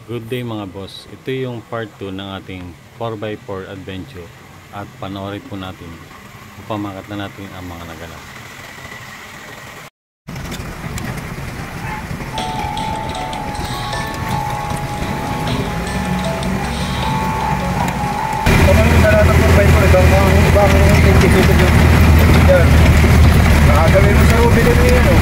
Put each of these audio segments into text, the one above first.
Good day mga boss. Ito yung part 2 ng ating 4x4 adventure at panoorin po natin upang makita natin ang mga naganap. Yung sa lahat ng 4x4, ibang intisipid yung yan. Nakagawin mo sa ubi din yun.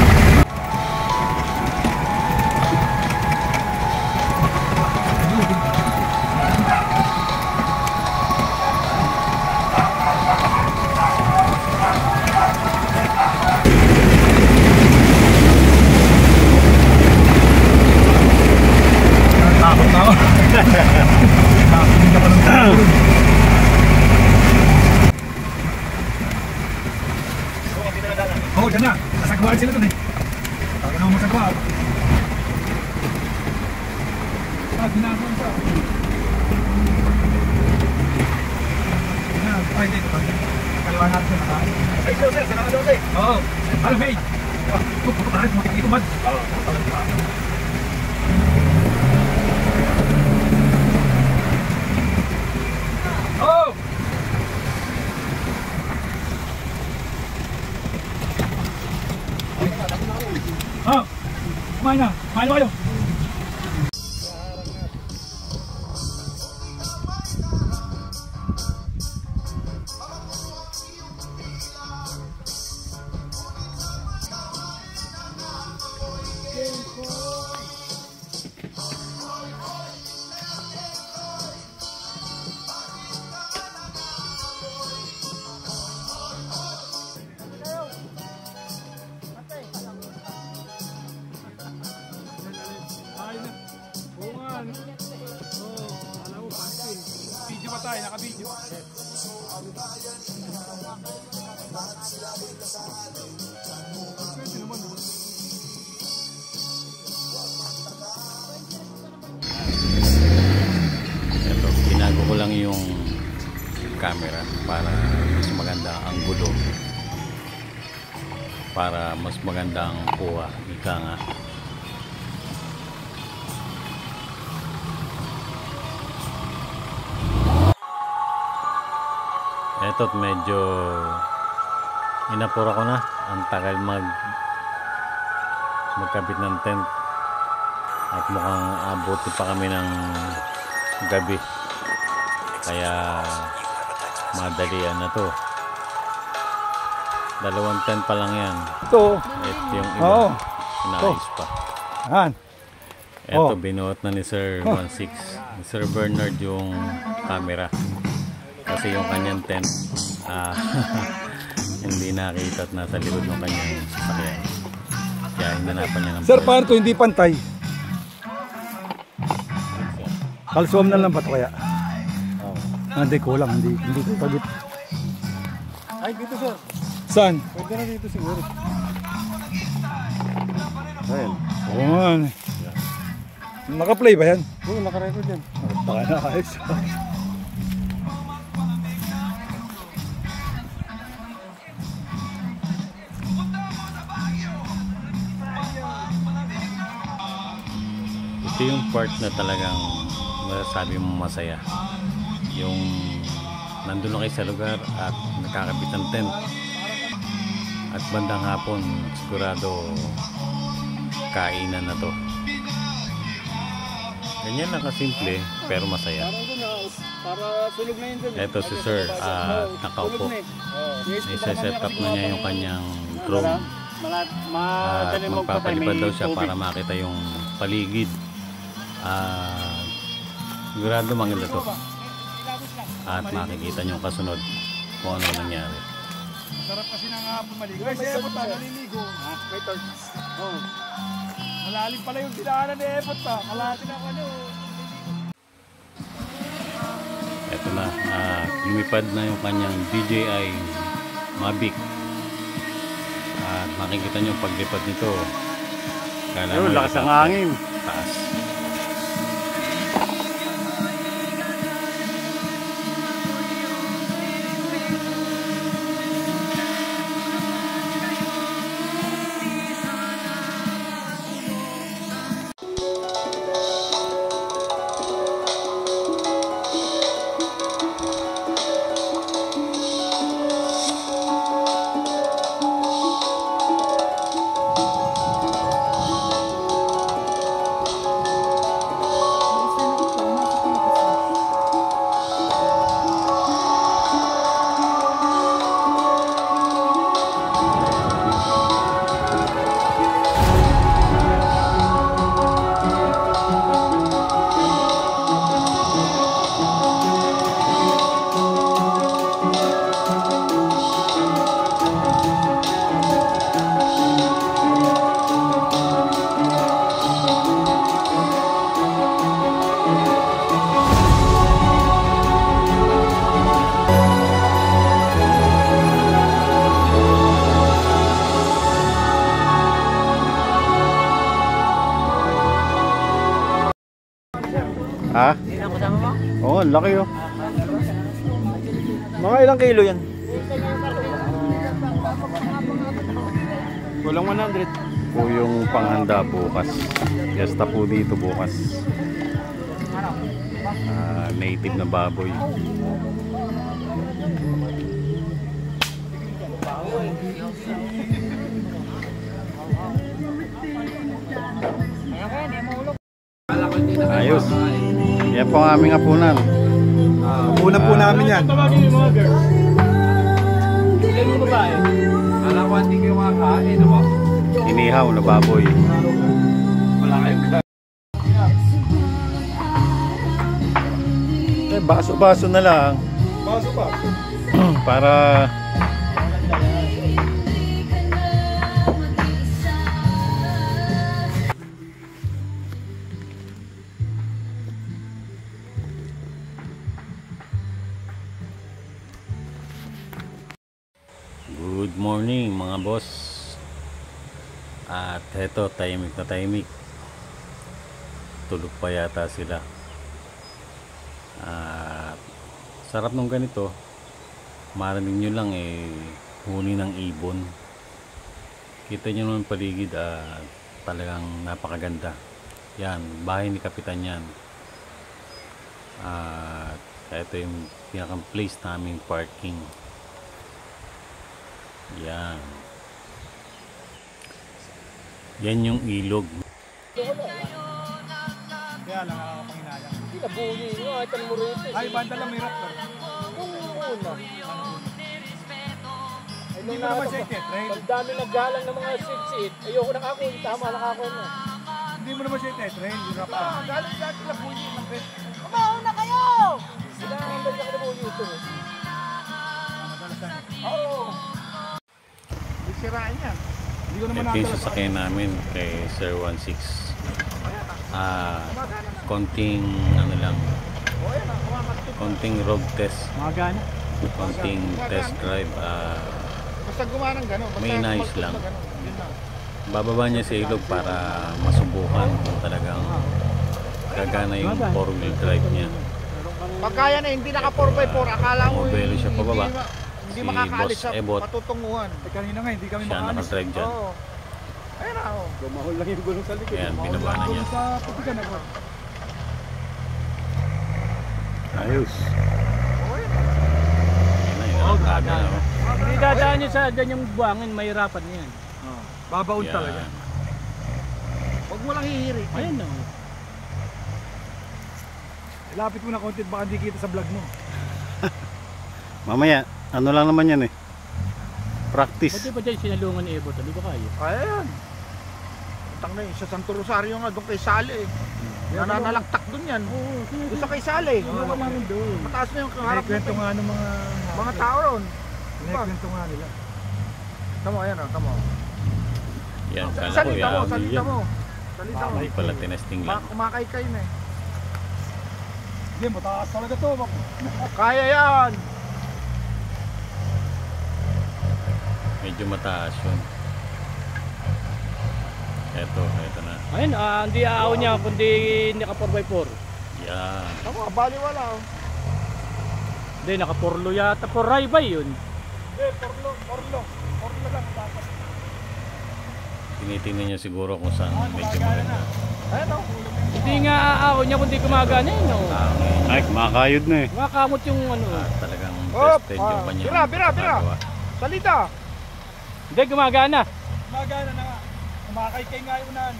Oh, dyan na. Nasagwaan sila dun eh. Taka naman masagwaan. Ginagawa pa. Ay, dito. Kaliwa natin sa naka. Ay, sir. Sa naka daw, sir. Oo. Ano, May? Bakit mo dito, man? Oo. Oh! Oh! Kumain na! Kumain na kayo! Video pa tayo, naka-video. Ito, binago ko lang yung camera para mas maganda ang gulo. Para mas maganda ang kuha. Ika nga. Ito't medyo inapura ko na. Ang tagal magkabit ng tent at mukhang abuti pa kami ng gabi, kaya madalian na to. Dalawang tent pa lang yan. Ito yung iba, inaayos pa. Ito binuot na ni Sir 16, ni Sir Bernard yung camera. Kasi yung kanyang tent hindi nakita at nasa likod ng kanyang sasakyan. Kaya hinanapan niya ng Sir, paano ito hindi pantay? Kalsuam na lang ba ito kaya? Hindi kulang, hindi ko pagit. Ay, dito sir. Saan? Pwede na dito siguro. Ayan. Oo man. Naka-play ba yan? Oo, naka-record yan. Baka na-ayos. Ito yung part na talagang masasabi mo masaya. Yung nandun na kayo sa lugar at nakakabit ng tent. At bandang hapon, sigurado kainan na to. Ganyan lang kasimple, pero masaya. Ito si Sir, nakaupo. Isa-set up na niya yung kanyang drone. At magpapalipad daw siya para makita yung paligid. Sigurado maganda to. At makikita nyo kasunod kung ano nangyari. Sarap kasi nang pumaligo. Ay, si Epot pa, naliligo. May torch. Oo. Malalim pala yung dinaanan ni Epot pa. Malalim ako ano. Ito na, lumipad na yung kanyang DJI Mavic. At makikita nyo paglipad nito. Ayun, lakas ang hangin. Taas. Ha? Hindi na kasama mo? Oo, ang laki oh. Mga ilang kilo yan? Walang 100. Po yung panghanda bukas. Fiesta po dito bukas. Native na baboy. Ayos. Yan po ang aming hapunan. Una po namin yan. Inihaw na baboy. Baso-baso na lang. Baso-baso. Para good morning mga boss. At eto, tahimik na tahimik. Tulog pa yata sila. At sarap nung ganito, marinig nyo lang huni ng ibon. Kita nyo naman paligid, talagang napakaganda. Yan, bahay ni Kapitan yan. At ito yung pinakang place naming parking. Yan. Yan yung ilog. Kaya lang nakakapanginayang. Hindi na buhay nyo, ay tanmurete. Ay, banda lang may raptor. Nung una. Hindi mo naman siya itetrail. Pag dami naggalang ng mga sit-sit, ayoko na ako, tama na ako na. Hindi mo naman siya itetrail, yung raptor. Galing dati na buhay ng pet. Kumaon na kayo! Sila ang balik ako na buhay ito. Oo. Hindi siraan yan. Hindi ko naman Ito yung sasakyan namin kay Sir 16. Konting ano lang, konting road test, Mga gana. konting test drive. Basta gumanang gano'n. May inayos lang. Bababa niya sa ilog para masubukan kung talagang gagana yung 4-wheel drive niya. Pagkaya na hindi naka 4x4, akala mo Mobile siya pababa. hindi Si makakaalis Boss sa Ebot, patutunguhan. Kanina nga, hindi kami siya makaalis. nakadrive dyan. Oo. Ayun na ako. Gumahol lang yung gulong sa likod. Ayan, binaba na niya. Sa putikan ako. Ayos. Ayan na, yung arangkada na. Oh. Hindi dadaan nyo sa ganyang buwangin, mahirapan yan. Babaon talaga. Yan. Huwag mo lang hihirik. Ayun na. Lapit mo na konti, baka hindi kita sa vlog mo. Mamaya, ano lang naman yan practice. Pati pa dyan sinalungan ni Ebot, hindi ba kayo? Kaya yan. Utang na yun. Sa Santo Rosario nga doon kay Sale eh. Nananalaktak doon yan. Doon sa kay Sale. Wala namin doon. Mataas na yung kaharap Kwento nga ng mga tao ron. Kwento nga nila. Tamo, ayan o, tamo. Yan, kala ko Salita mo, yan. salita mo. Salita mo. Hindi pala tinesting lang. Kumakay-kay na eh. Hindi, mataas talaga to. Kaya yan. Medyo mataas yun. Eto na. Ayun, hindi aaw niya kundi naka 4x4. Yan. Tamo, bali wala o. Hindi, naka 4 yata. 4 raybay yun. Hindi, porlo lang. Dapat. Tinitingnan niya siguro kung saan medyo maganda. Ayan o. Hindi nga aaw niya kundi gumagana yun. No? Ay, kumakayod na Kumakamot yung ano. Talagang Op! tested yung kanyang Bira. pagkagawa. Salita. Hindi, gumagana. Magana na nga. Kumakay-kay nga yung unan.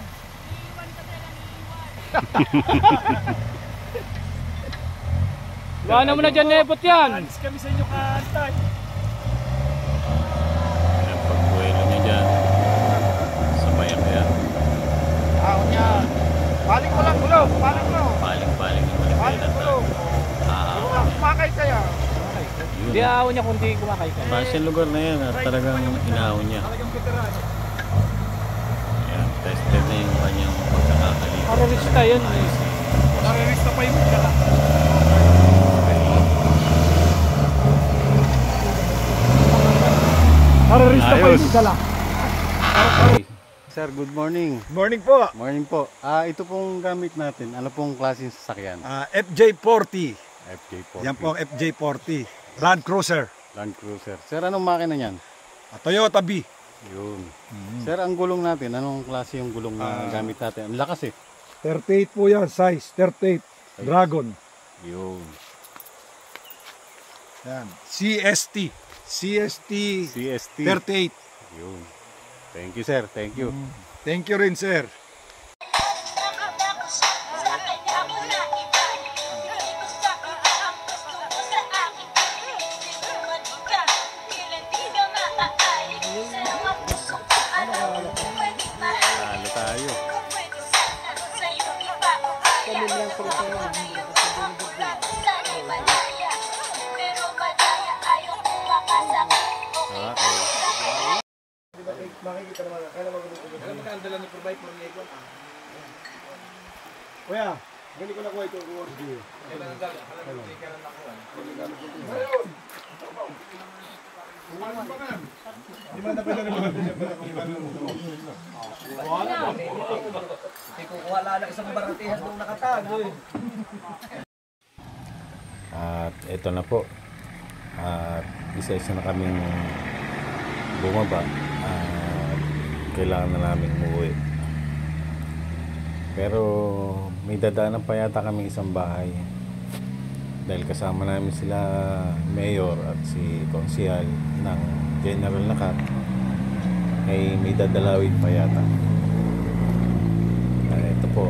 Iwanan mo na dyan, Ebot yan. Alis kami sa inyo kaantay. Yung pagbuelo niya dyan. Sabayan ko yan. Tao niya. Balik mo lang, gulong. Balik mo. Paling-paling yung malipay Balik na gulong. Kumakay kaya. Hindi aaw niya kundi kumakay ka. Pasyan lugar na yan at talagang inahaw niya. Talagang veteran. Yan, tested na yung kanyang pagkakakalito. Ararista yun. Narirista pa yung dala. Narirista pa Ayos. yung dala. Okay. Sir, good morning. Morning po. Morning po. Ito pong gamit natin. Ano pong klaseng sasakyan? FJ40. FJ40. Yan po ang FJ40. Land Cruiser. Land Cruiser. Sir, anong makina niyan? Toyota B. Yun. Sir, ang gulong natin, anong klase yung gulong na gamit natin? Ang lakas eh. 38 po yan, size. 38. Dragon. Yun. Yan. CST. CST 38. Yun. Thank you, sir. Thank you. Thank you rin, sir. Talo tayo. Kuya, gali ko na kuha ito. Wala na isang baratihan nung nakatago. At ito na po. At isa-isa na kaming bumaba. At kailangan na namin umuwi. Pero may dadaanan pa yata kaming isang bahay. Dahil kasama namin sila Mayor at si Konsehal ng General Nakat, ay may dadalawin pa yata. Ito po,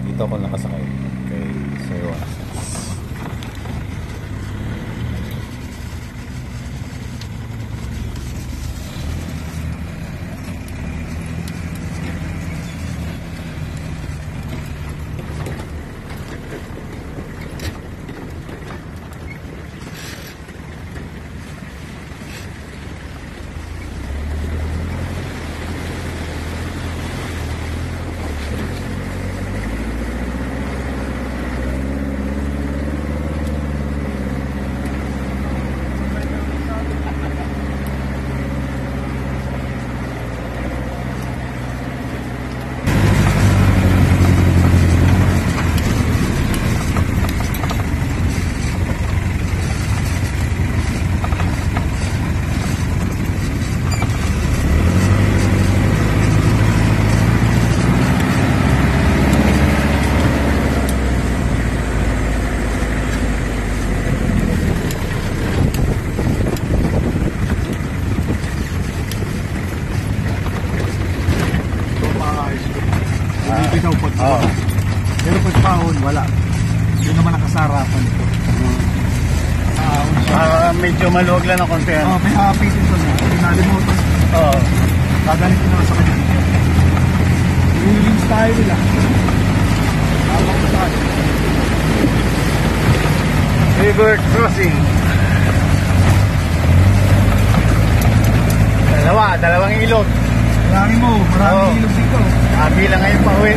dito ako nakasakay kay Sir Juan. Pero pag pahon, wala. Yun naman nakasarapan ito. Medyo maluwag lang ng konti. May hapitin ko na. Pinalimutan. Dadalhin ko na sa kanya. Wheeling style nila. Habang ko tayo. River crossing. Dalawang ilog. Maraming mo, maraming ilog dito. Bilang ngayon pa uwi.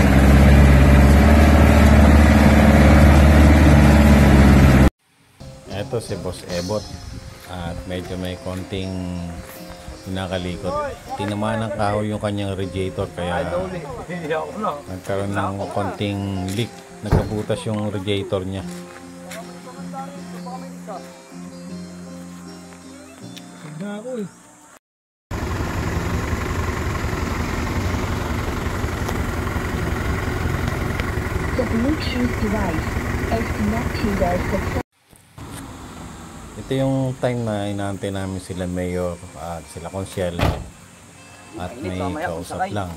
Ito si Boss Ebot at medyo may konting pinakalikot. Tinamaan ng kahoy yung kanyang radiator kaya nagkaroon ng konting leak. Nagkabutas yung radiator niya. Tignan ako eh. The Bluetooth device is connected successfully. Ito yung time na inaantay namin sila Mayor at sila Konsehal at may kausap lang.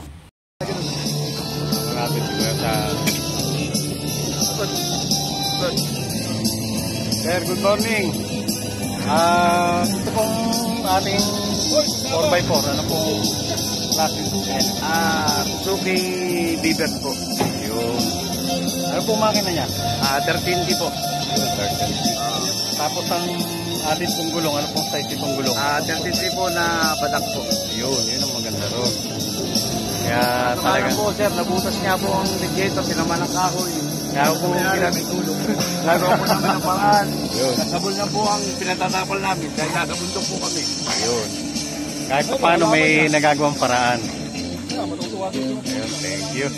Malapit siguro sa... Sir, good morning. Ito pong ating 4x4. Ano pong klase? Suzuki Bieber po. Yun. Ano pong makina niya? 13D po. 13. Tapos ang atin pong gulong, ano pong size itong gulong? 13D po na badak po. Yun ang maganda ron. Kaya Talagang talagang po sir, nabutas niya po ang radiator, tinaman ng kahoy. Kaya po pinagtulog. Nagawa po namin ang paraan. Yun. Kasabol na po ang pinatatapal namin dahil nasa bundok po kami. Yun. Kahit pa paano may nagagawang paraan. Yeah, matutuwa dito. Ayun, thank you.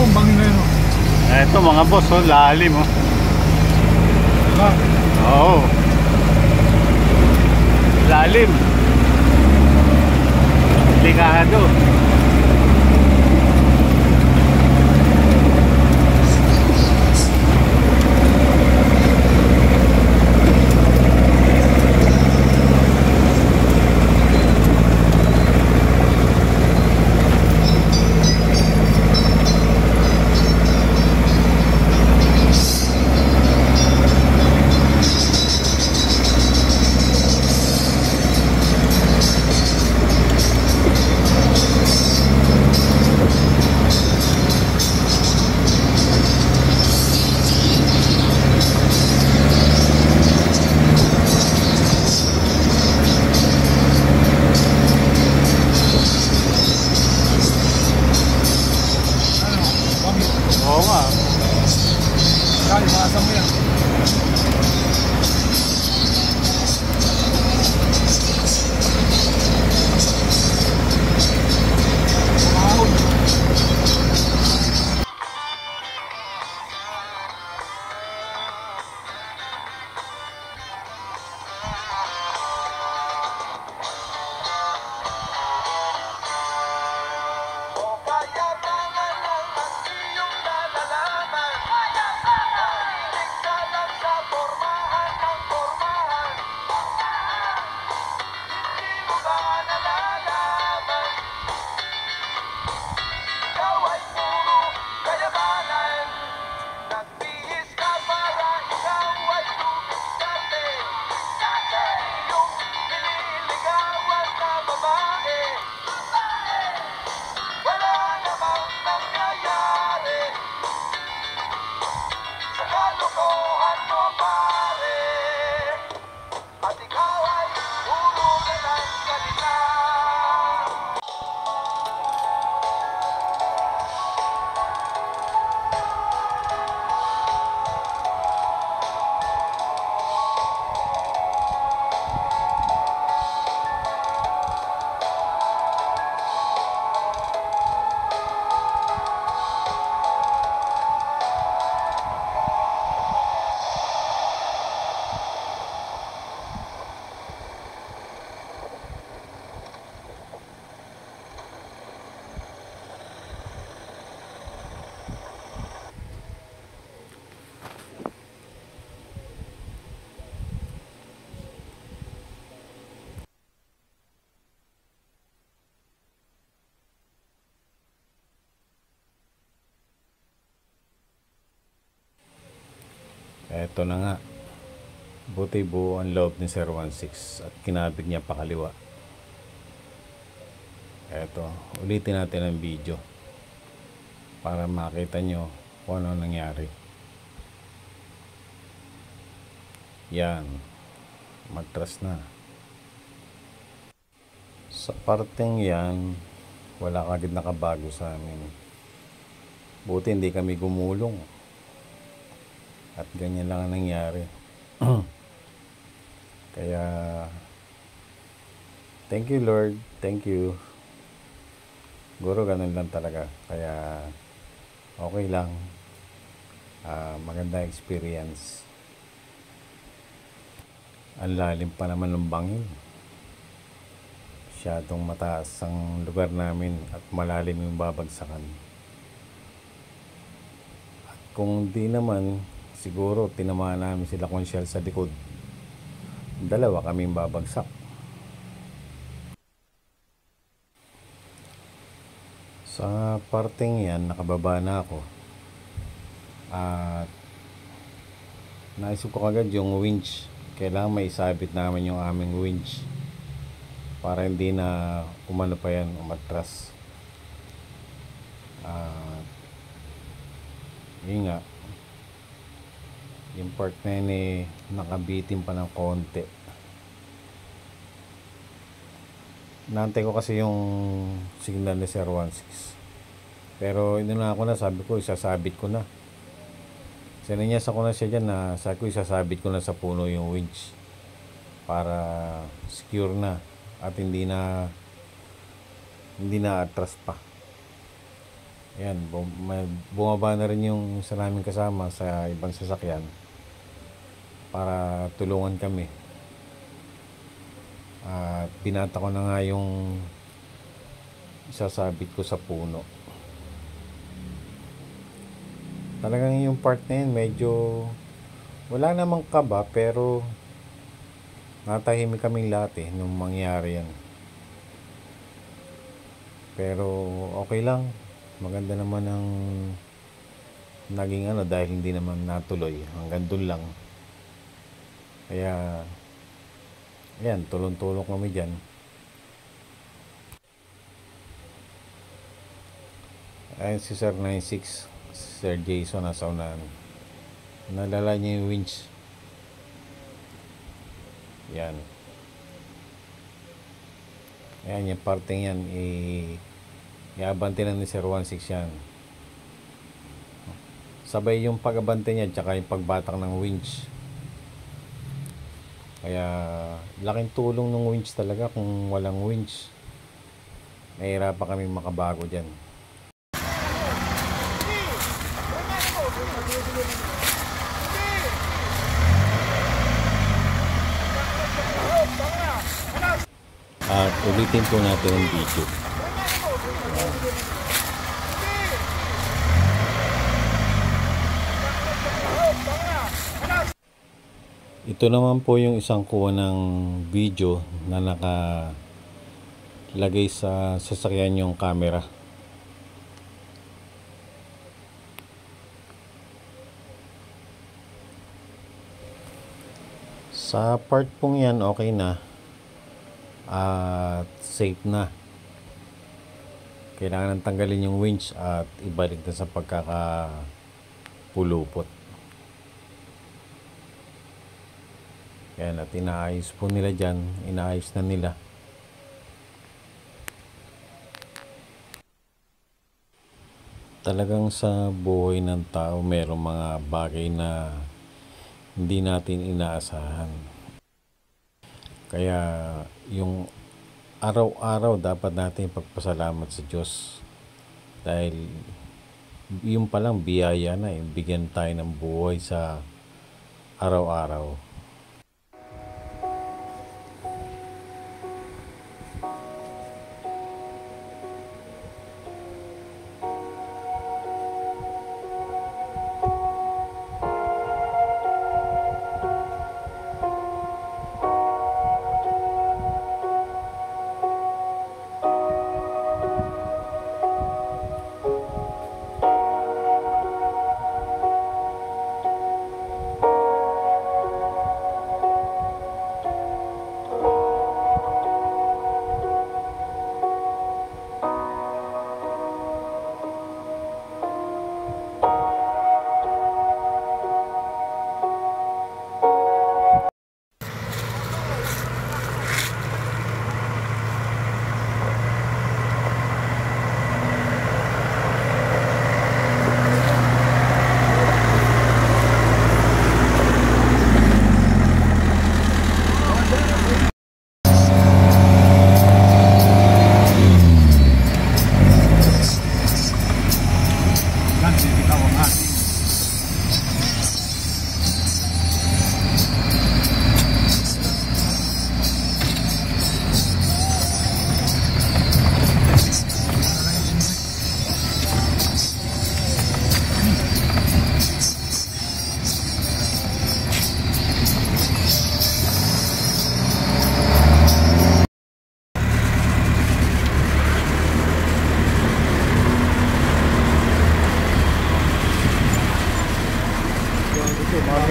Oh, ang bangin na yun. Ito mga boss, oh, lalim oh. Diba? Oo. Lalim. Delikado. Oo nga. Kaya, maasam mo yan. Eto na nga. Buti buo ang loob ni Sir 16 at kinabig niya pakaliwa. Eto, ulitin natin ang video para makita nyo kung ano nangyari. Yan, matras na. Sa parteng yan, wala kagad nakabago sa amin. Buti hindi kami gumulong. At ganyan lang ang nangyari. Kaya thank you Lord, thank you. Siguro ganun lang talaga. Kaya okay lang. Maganda experience. Ang lalim pa naman ng bangin. Masyadong mataas ang lugar namin at malalim yung babagsakan. At Kung di naman, siguro tinamaan namin sila konsyal sa likod. Dalawa kaming babagsak. Sa parteng yan, nakababa na ako. At naisip ko agad yung winch. Kailangan may isabit namin yung aming winch para hindi na umano pa yan, umatras. Yun nga, yung part na yun nakabitin pa ng konti. Naantay ko kasi yung signal ni Sir 16, pero inuna ko na, sabi ko isasabit ko na. Sinanyas ako na siya dyan na sabi ko isasabit ko na sa puno yung winch para secure na at hindi na atras pa. Ayan, bumaba na rin yung isa namin kasama sa ibang sasakyan para tulungan kami. At binata ko na nga yung isasabit ko sa puno. Talagang yung part na yun medyo wala namang kaba, pero natahimik kaming lahat nung mangyari yan. Pero okay lang, maganda naman ang naging dahil hindi naman natuloy, hanggang doon lang. Kaya ayan, tulong-tulong kami dyan. Ayan si Sir 96, Sir Jason nasa unahan. Nalala niya yung winch. Yan. Ayan yung parteng yan, iabante na ni Sir 16 yan. Sabay yung pag-abante niya tsaka yung pagbatak ng winch. Kaya laking tulong ng winch talaga. Kung walang winch, nahihirapan kami makabago dyan. At ulitin po natin ang video. Ito naman po yung isang kuha ng video na nakalagay sa sasakyan yung camera. Sa part pong yan okay na at safe na. Kailangan nang tanggalin yung winch at ibalik na sa pagkakapulupot. Yan, at inaayos po nila dyan. Inaayos na nila. Talagang sa buhay ng tao mayroong mga bagay na hindi natin inaasahan. Kaya yung araw-araw dapat natin pagpasalamat sa Diyos. Dahil yung palang biyaya na bigyan tayo ng buhay sa araw-araw.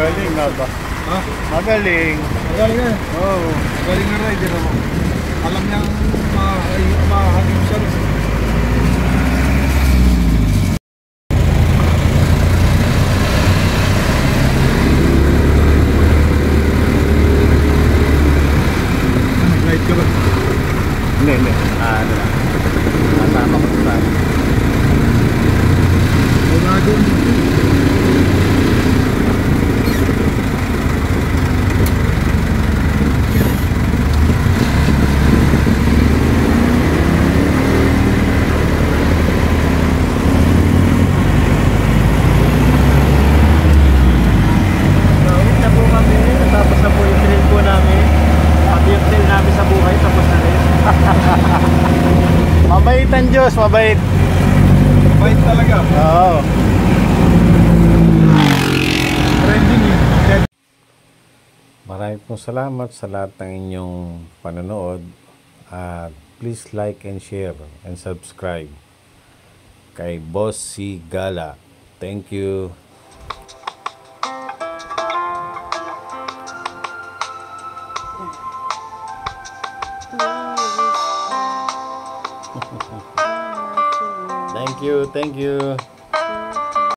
Magaling nga ba? Ha? Magaling. Magaling nga. Oo. Magaling na rider ako. Alam niyang mahalim siya rin. Nag-ride ka ba? Hindi. Ano lang. Nasama ko sa Wala doon. Ulit na po kami. Natapos na po yung trail po namin. Pati yung trail namin sa buhay. Tapos na rin. Mabait ang Diyos, mabait. Bait talaga. Oo. Trending yun. Maraming pong salamat sa lahat ng inyong panonood. At please like and share and subscribe kay Boss C. Gala. Thank you. Thank you.